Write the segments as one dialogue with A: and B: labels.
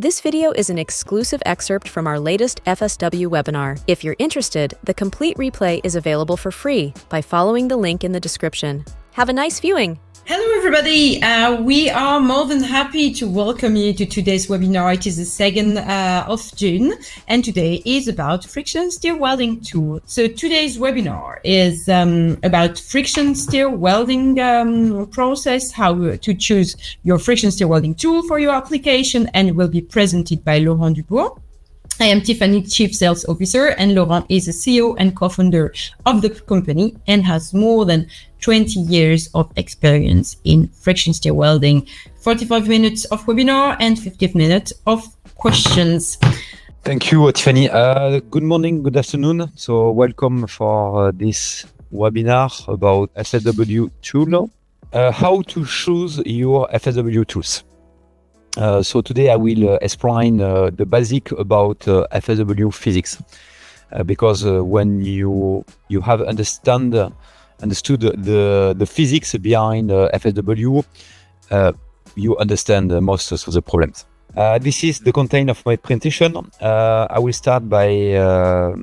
A: This video is an exclusive excerpt from our latest FSW webinar. If you're interested, the complete replay is available for free by following the link in the description. Have a nice viewing!
B: Hello everybody, we are more than happy to welcome you to today's webinar. It is the 2nd of June and today is about Friction Stir Welding tool. So today's webinar is about Friction Stir Welding process, how to choose your Friction Stir Welding tool for your application, and it will be presented by Laurent Dubourg. I am Tiffany, Chief Sales Officer, and Laurent is the CEO and co-founder of the company and has more than 20 years of experience in friction stir welding. 45 minutes of webinar and 50 minutes of questions.
C: Thank you, Tiffany. Good morning, good afternoon. So welcome for this webinar about FSW tool. How to choose your FSW tools. So today I will explain the basic about FSW physics, because when you have understood the physics behind FSW, you understand most of the problems. This is the content of my presentation. I will start by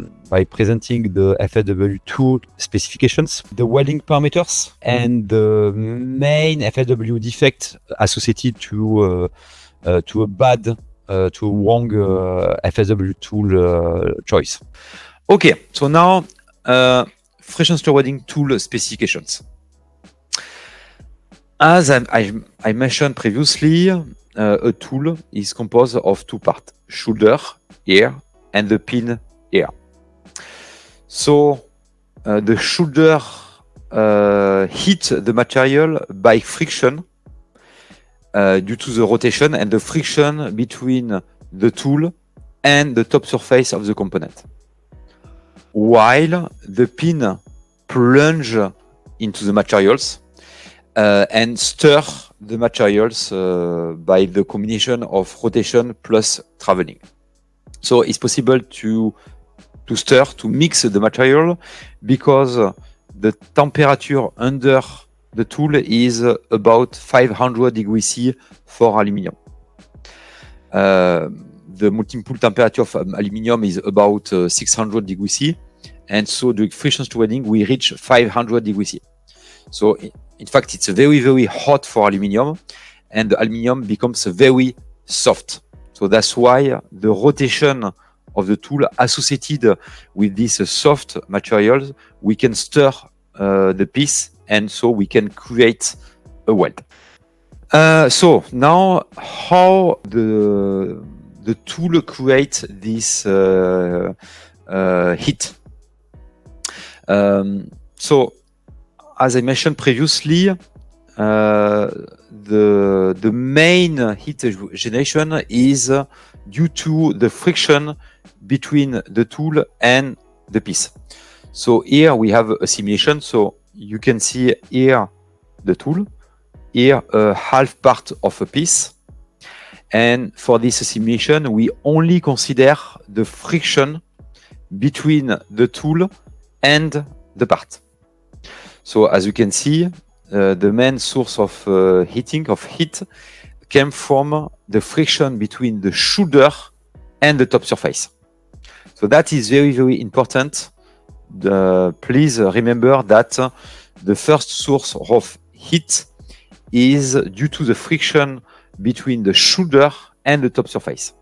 C: presenting the FSW tool specifications, the welding parameters, and the main FSW defect associated to a wrong FSW tool choice. Okay, so now Friction Stir Welding tool specifications. As I mentioned previously, a tool is composed of two parts: shoulder here and the pin here. So the shoulder hits the material by friction due to the rotation and the friction between the tool and the top surface of the component, while the pin plunge into the materials and stir the materials by the combination of rotation plus traveling. So it's possible to stir, to mix the material, because the temperature under the tool is about 500 degrees C for aluminium. The melting pool temperature of aluminium is about 600 degrees C, and so during friction stir welding we reach 500 degrees C. So in fact it's very, very hot for aluminium, and the aluminium becomes very soft. So that's why the rotation of the tool associated with this soft materials, we can stir the piece, and so we can create a weld. So now how the tool creates this heat. So as I mentioned previously, the main heat generation is due to the friction between the tool and the piece. So here we have a simulation. So you can see here the tool, here a half part of a piece. And for this simulation, we only consider the friction between the tool and the part. So as you can see, the main source of heat came from the friction between the shoulder and the top surface. So that is very, very important. Please remember that the first source of heat is due to the friction between the shoulder and the top surface.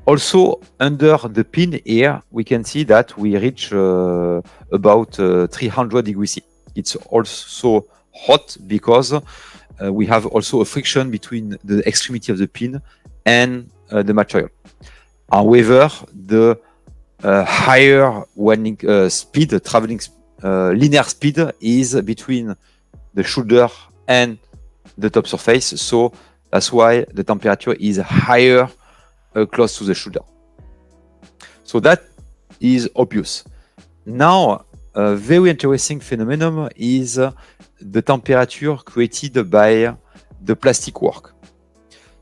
C: Also, under the pin here, we can see that we reach about 300 degrees C. It's also hot because we have also a friction between the extremity of the pin and the material. However, the higher welding speed, traveling linear speed, is between the shoulder and the top surface. So that's why the temperature is higher close to the shoulder. So that is obvious. Now, a very interesting phenomenon is the temperature created by the plastic work.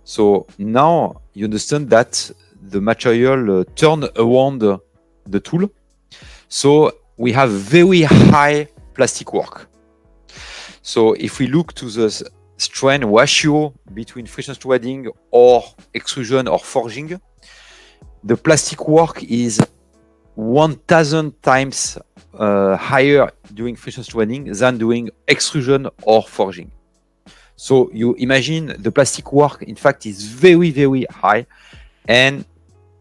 C: So now you understand that the material turn around the tool. So we have very high plastic work. So if we look to the strain ratio between friction stir welding or extrusion or forging, the plastic work is 1,000 times higher doing friction stir welding than doing extrusion or forging. So you imagine the plastic work, in fact, is very, very high, and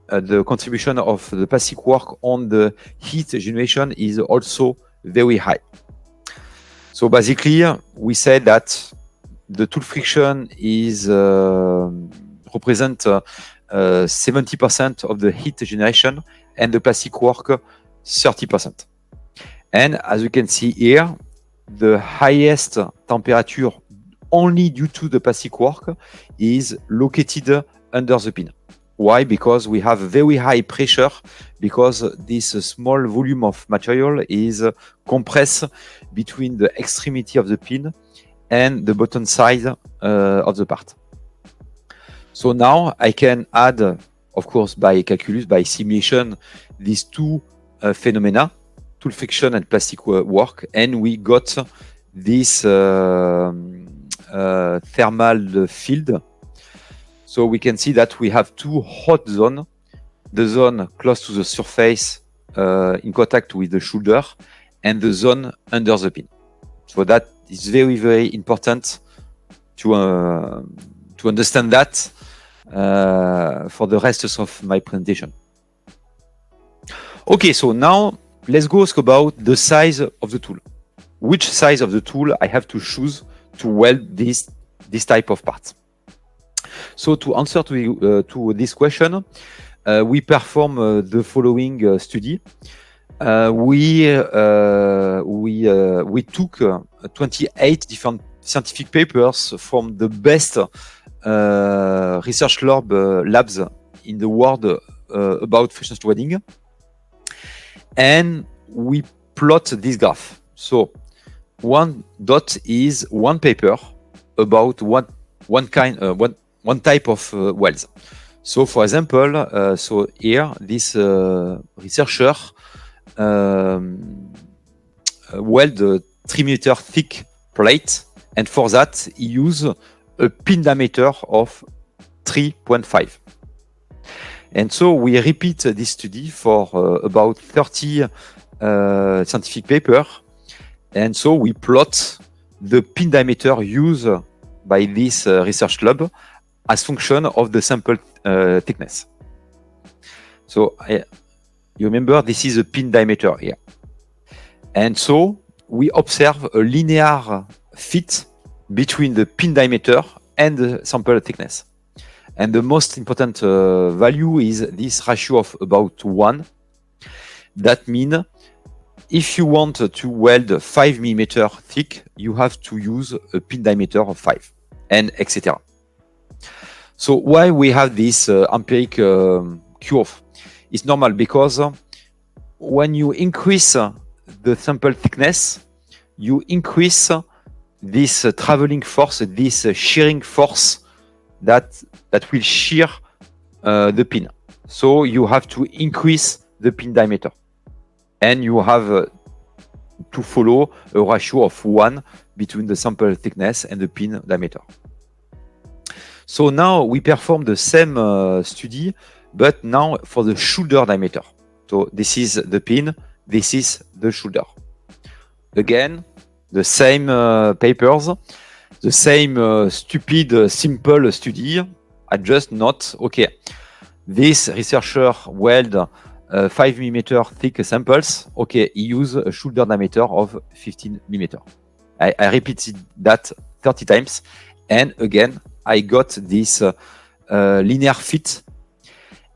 C: the contribution of the plastic work on the heat generation is also very high. So basically, we said that the tool friction is represent 70% of the heat generation, and the plastic work 30%. And as you can see here, the highest temperature only due to the plastic work is located under the pin. Why? Because we have very high pressure, because this small volume of material is compressed between the extremity of the pin and the bottom side of the part. So now I can add, of course, by calculus, by simulation, these two phenomena, tool friction and plastic work, and we got this thermal field. So we can see that we have two hot zones, the zone close to the surface in contact with the shoulder, and the zone under the pin. So that is very, very important to understand that for the rest of my presentation. Okay, so now let's go about the size of the tool. Which size of the tool I have to choose to weld this type of parts? So to answer to this question, we perform the following study. We took 28 different scientific papers from the best research labs in the world about friction stir welding, and we plot this graph. So one dot is one paper about one type of welds. So for example, so here this researcher weld a 3 meter thick plate, and for that he used a pin diameter of 3.5. And so we repeat this study for about 30 scientific papers, and so we plot the pin diameter used by this research lab as function of the sample thickness. So you remember, this is a pin diameter here. And so we observe a linear fit between the pin diameter and the sample thickness. And the most important value is this ratio of about 1. That means if you want to weld 5 millimeter thick, you have to use a pin diameter of 5, and etc. So why we have this empiric curve? It's normal because when you increase the sample thickness, you increase this traveling force, this shearing force that will shear the pin. So you have to increase the pin diameter, and you have to follow a ratio of 1 between the sample thickness and the pin diameter. So now we perform the same study, but now for the shoulder diameter. So this is the pin, this is the shoulder. Again, the same papers, the same stupid, simple study. I just note, okay, this researcher weld 5 millimeter thick samples. Okay, he used a shoulder diameter of 15 millimeter. I repeated that 30 times, and again, I got this linear fit.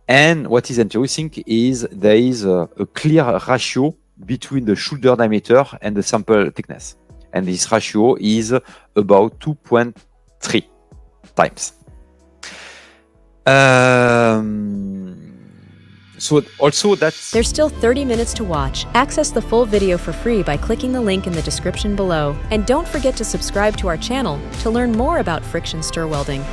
C: And what is interesting is there is a clear ratio between the shoulder diameter and the sample thickness. And this ratio is about 2.3 times. So also that's...
A: There's still 30 minutes to watch. Access the full video for free by clicking the link in the description below. And don't forget to subscribe to our channel to learn more about friction stir welding.